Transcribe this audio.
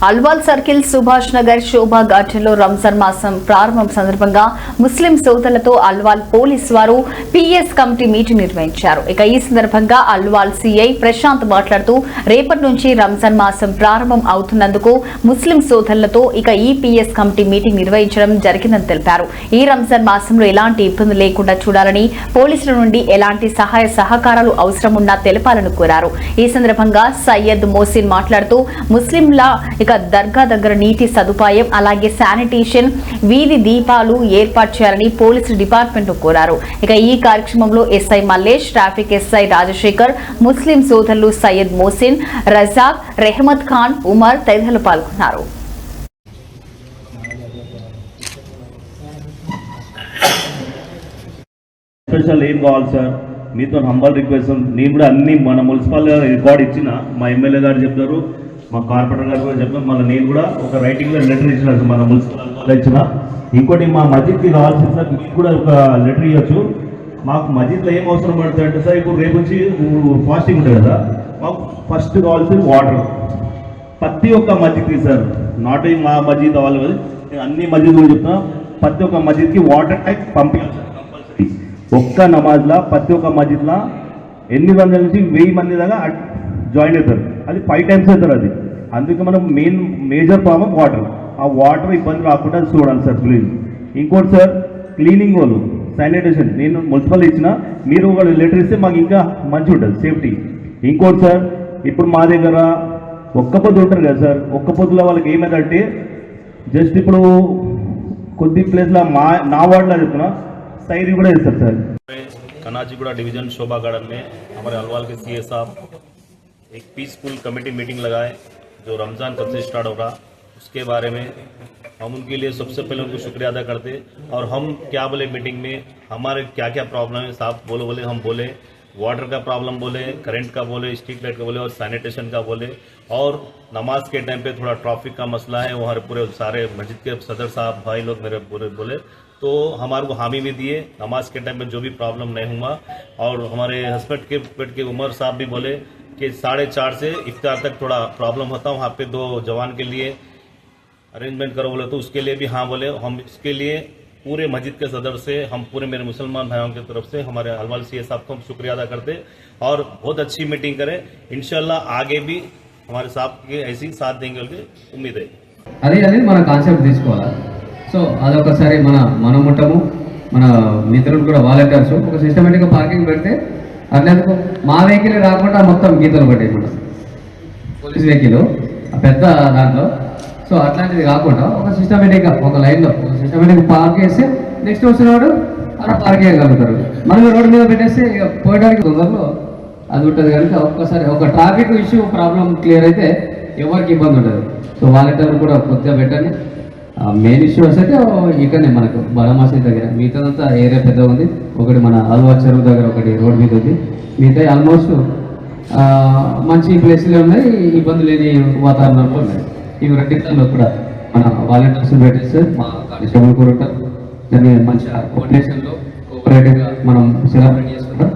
Alwal circle Subhash Nagar శోభా ఘాట్లో రంజాన్ మాసం ప్రారంభం సందర్భంగా ముస్లిం సోదరులతో అల్వాల్ పోలీసు వారు పిఎస్ కమిటీ మీటింగ్ నిర్వహించారు. ఇక ఈ సందర్భంగా అల్వాల్ సిఐ ప్రశాంత్ మాట్లాడుతూ రేపటి నుంచి రంజాన్ మాసం ప్రారంభం అవుతున్నందుకు ముస్లిం సోదరులతో ఇక ఈ పిఎస్ కమిటీ మీటింగ్ నిర్వహించడం జరిగిందని తెలిపారు. ఈ రంజాన్ మాసంలో ఎలాంటి ఇబ్బంది లేకుండా చూడాలని, పోలీసుల నుండి ఎలాంటి సహాయ సహకారాలు అవసరం ఉన్నా తెలపాలని కోరారు. ఈ సందర్భంగా సయ్యద్ మోసిన్ మాట్లాడుతూ ముస్లింల దర్గా దగ్గర నీటి సదుపాయం అలాగే శానిటేషన్ వీధి దీపాలు ఏర్పాటు చేయాలని పోలీసు డిపార్ట్మెంట్ కోరారు. ఇక ఈ కార్యక్రమంలో SI Mallesh, traffic SI Rajasekhar, Muslim సోదరులు సయ్యద్ మోసిన్, రజాక్, రెహమత్ ఖాన్, ఉమర్ తదితరులు పాల్గొన్నారు. స్పెషల్ ఏం కావాలి సార్, మీతో హంబల్ రిక్వెస్ట్. నేను కూడా అన్ని మన మున్సిపల్ రికార్డ్ ఇచ్చిన, మా ఎమ్మెల్యే గారు చెప్తారు, మా కార్పొరేటర్ గారు కూడా చెప్తారు, మళ్ళీ నేను కూడా ఒక రైటింగ్లో లెటర్ ఇచ్చిన మన మున్సిపల్ ఇచ్చిన. ఇంకోటి మా మస్జిద్కి కావాల్సిన సార్ మీకు కూడా ఒక లెటర్ ఇవ్వచ్చు. మాకు మస్జిద్లో ఏం అవసరం పడుతుంది అంటే సార్, ఇప్పుడు రేపు నుంచి ఫాస్టింగ్ ఉంటుంది కదా, మాకు ఫస్ట్ కావాల్సింది వాటర్. ప్రతి ఒక్క మస్జిద్కి సార్, నాట్ మా మస్జిద్ వాళ్ళు కదా, నేను అన్ని మస్జిద్లు చెప్తున్నా, ప్రతి ఒక్క మస్జిద్కి వాటర్ ట్యాంక్ పంపించాలి సార్ కంపల్సరీ. ఒక్క నమాజ్లా ప్రతి ఒక్క మస్జిద్లో 800 నుంచి 1000 మంది దాకా జాయిన్ అవుతారు. అది 5 టైమ్స్ అవుతారు. అది అందుకే మనం మేజర్ ప్రాబ్లం వాటర్. ఆ వాటర్ ఇబ్బంది రాకుండా చూడాలి సార్ ప్లీజ్. ఇంకోటి సార్, క్లీనింగ్ వాళ్ళు, శానిటేషన్ నేను మున్సిపల్ ఇచ్చిన, మీరు ఒక లెటర్ ఇస్తే మాకు ఇంకా మంచిగా ఉంటుంది సేఫ్టీ. ఇంకోటి సార్, ఇప్పుడు మా దగ్గర ఒక్క పొద్దు ఉంటారు కదా సార్, ఒక్క పొద్దులో వాళ్ళకి ఏమైందంటే జస్ట్ ఇప్పుడు కొద్ది ప్లేస్లో నా వార్డులో చెప్తున్నా सैरी सर कनाजीगुड़ा डिवीजन शोभा गार्डन में हमारे अलवाल के सीए साहब एक पीसफुल कमेटी मीटिंग लगाए जो रमज़ान कब से स्टार्ट हो रहा उसके बारे में हम उनके लिए सबसे पहले उनको शुक्रिया अदा करते। और हम क्या बोले मीटिंग में, हमारे क्या क्या प्रॉब्लम है साहब बोले हम बोले, वाटर का प्रॉब्लम बोले, करंट का बोले, स्ट्रीट लाइट का बोले और सैनिटेशन का बोले। और नमाज के टाइम पे थोड़ा ट्रैफिक का मसला है, वहाँ पूरे सारे मस्जिद के सदर साहब भाई लोग मेरे पूरे बोले, तो हमारे को हामी भी दिए नमाज के टाइम में जो भी प्रॉब्लम नहीं हुआ। और हमारे हस्बैंड के पेट के उमर साहब भी बोले कि 4:30 से इफ्तार तक थोड़ा प्रॉब्लम होता, वहाँ पे 2 जवान के लिए अरेंजमेंट करो बोले, तो उसके लिए भी हाँ बोले। हम इसके लिए पूरे मस्जिद के सदर से, हम पूरे मेरे मुसलमान भाइयों की तरफ से हमारे अलवाल सीए साहब को हम शुक्रिया अदा करते और बहुत अच्छी मीटिंग करें। इंशाल्लाह आगे भी हमारे साहब के ऐसे ही साथ देंगे बोल उम्मीद है। अरे मन कान्सेप्ट తీసుకోవాలా. సో అదొకసారి మనం ఉంటాము, మన మిత్రులు కూడా వాలంటీర్స్ ఒక సిస్టమేటిక్గా పార్కింగ్ పెడితే అట్లెందుకు మా వెహికల్ రాకుండా మొత్తం గీతలు పట్టాయి మన పోలీస్ వెహికల్ పెద్ద దాంట్లో. సో అట్లాంటిది కాకుండా ఒక సిస్టమేటిక్గా ఒక లైన్లో ఒక సిస్టమేటిక్గా పార్క్ చేస్తే నెక్స్ట్ వచ్చినవాడు అలా పార్క్ చేయగలుగుతారు. మనం రోడ్డు మీద పెట్టేస్తే ఇక పోయడానికి తొందరలో అది ఉంటుంది కనుక ఒక్కసారి ఒక ట్రాఫిక్ ఇష్యూ ప్రాబ్లం క్లియర్ అయితే ఎవరికి ఇబ్బంది ఉంటుంది. సో వాలంటీర్ కూడా కొద్దిగా పెట్టండి. మెయిన్ ఇష్యూస్ అయితే ఇక్కడనే మనకు బడా మసీద్ దగ్గర, మిగతాదంతా ఏరియా పెద్దగా ఉంది. ఒకటి మన అల్వాల్ చెరువు దగ్గర ఒకటి రోడ్ మీద ఉంది, మిగతా ఆల్మోస్ట్ మంచి ప్లేస్లే ఉన్నాయి, ఇబ్బంది లేని వాతావరణంలో ఉన్నాయి. ఇవి రెండింటిలో కూడా మన వాలంటీర్స్ పెట్టేస్తే మా కానిస్టేబుల్ కూడా ఉంటారు. దాన్ని మంచిగా కోఆర్డినేషన్లో కోఆపరేటివ్గా మనం సెలబ్రేట్ చేసుకుంటాం.